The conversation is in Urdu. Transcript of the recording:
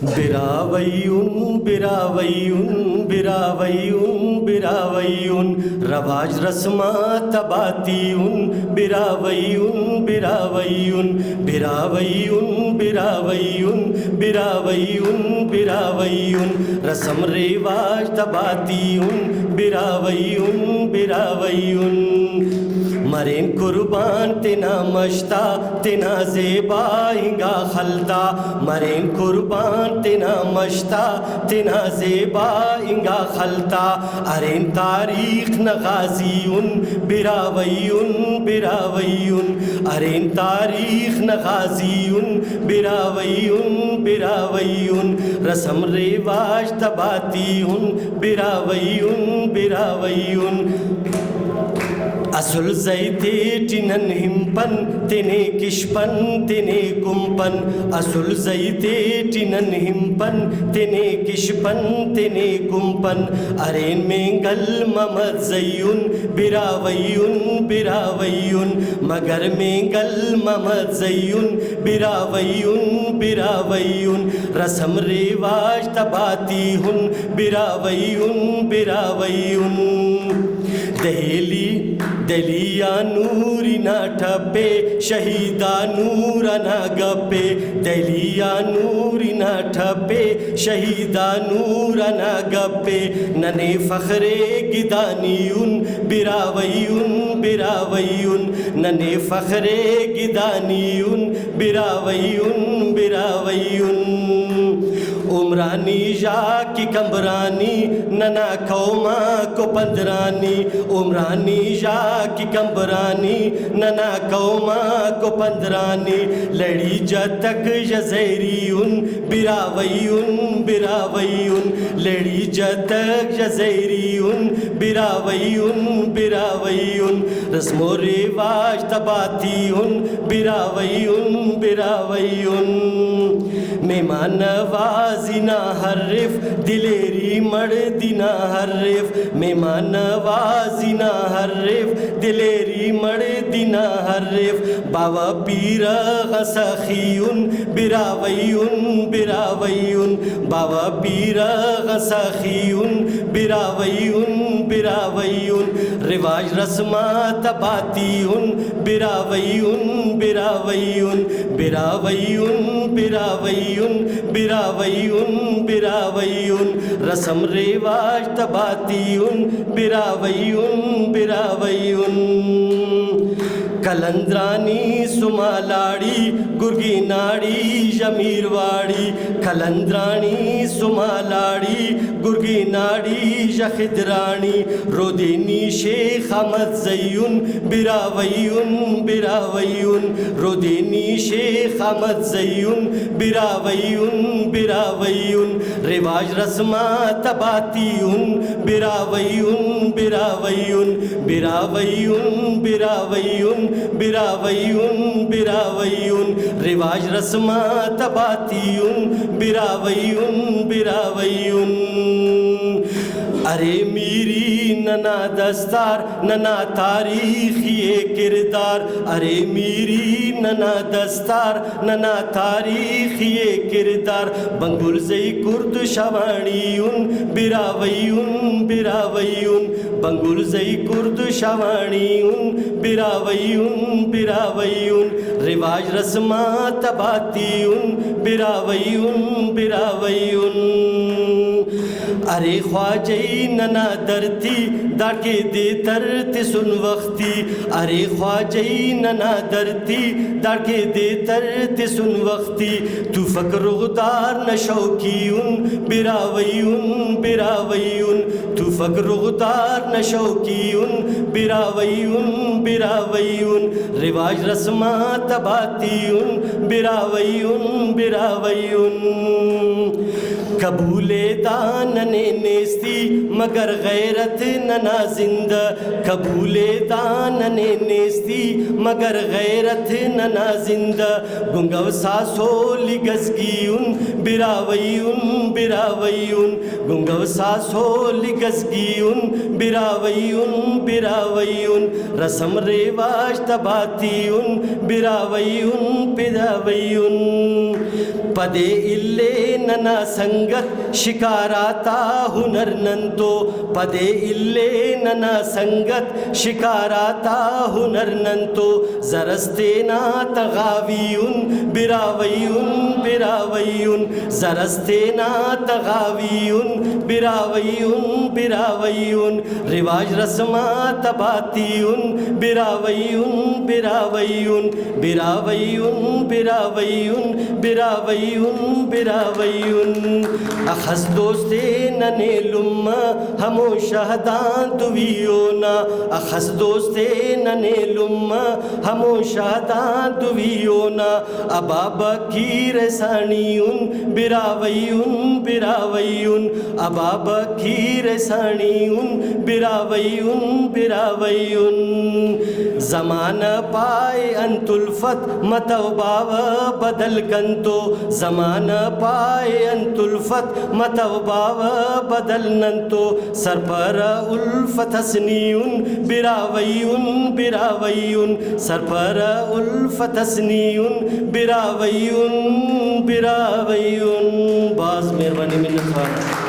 براویون براویون براویون براویون رواج رسمات باطیون براویون براویون براویون براویون براویون براویون رسم رواج تباتیون براویون براویون مرین قربان تینا مشتا تینا زیبا ہنگا خلدا مرین قربان تینا مشتا تینا زیبا ہنگا خلدا ارین تاریخ نغازیون براویون براویون ارین تاریخ نغازیون براویون براویون رسم رواج تباتیون براویون براویون اصل زیتے ٹنن ہمپن تینے کشپن تینے کمپن اصل زیتے ٹنن ہمپن تینے کشپن تینے کمپن ارین مینگل ممد زیون براویون براویون مگر مینگل ممد زیون براویون براویون رسم رواج تباتی ہن براویون براویون دہلی دلیا نوری نہ ٹھپے شہیدہ نور نہ گپے دلیا نوری نہ ٹھپے شہیدہ نور نہ گپے ننے فخر گدانیون براویون براویون ننے فخر گدانیون براویون براویون عمرانی جا کی کمبرانی ننا قوما کو پندرانی عمرانی جا کی کمبرانی ننا قوما کو پندرانی لڑی جتک جزیریون براویون براویون لڑی جتک جزیریون براویون براویون رسم و رواج تباتیون براویون براویون مہمان نوازی نہ حرف دلیری مردی نہ حرف مہمان نوازی نہ حرف دلیری مردی نہ حرف بابا پیر غسخیون براویون براویون بابا پیر غسخیون براویون براویون رواج رسمات باتیون براویون براویون براویون براویون براویون براویون رسم رواج تباتیون براویون براویون کلندرانی سمالاڑی گرگی ناڑی جمیرواڑی کلندرانی سمالاڑی گرگی ناڑی جخدرانی رودینی شیخ احمد زیون براویون براویون رودینی شیخ احمد زیون براویون براویون رواج رسمات تباتیون براویون براویون براویون براویون براویون براویون رواج رسمات تباتیون براویون براویون ارے میری ننا دستار ننا تاریخی کردار ارے میری ننا دستار ننا تاریخی کردار بنگل زی کرد شوانیون براویون براویون بنگل زی کرد شوانیون براویون براویون رواج رسمات تباتیون براویون براویون ارے خواجی ننا درتی داڑکے دے ترت سن وقتی ارے خواجی ننا درتی داڑکے دے ترت سن وقتی تو فکر غدار نشوکیون براویون براویون تو فکر غدار نشوکیون براویون براویون رواج رسمات تباتیون براویون براویون قبول دانن نیستی مگر غیرت ننا زندہ قبول دانن نیستی مگر غیرت ننا زندہ گنگو ساسو لگزگیون براویون براویون گنگو ساسو لگزگیون براویون براویون رسم ریواج تباتیون براویون پداویون پدے illے ننا سنگت شکاراتا ہنر ننتو پدے illے ننا سنگت شکاراتا ہنر ننتو زرستینا تغاویون براویون براویون زرستینا تغاویون براویون براویون رواج رسمات باتیون براویون براویون براویون براویون براویون براویون اخذ دوستے ننے لما ہمو شہدان دویونا اخذ دوستے ننے لما ہمو شہدان دویونا ابابا کی رسانیون براویون براویون ابابا کی رسانیون براویون براویون زمانہ پائے انت الفت متو باوا بدل کنتو زمانہ پائے انت الفت متو باوا بدل ننتو سرپر الفت حسنیون براویون براویون سرپر الفت حسنیون براویون براویون باز مہربانی منت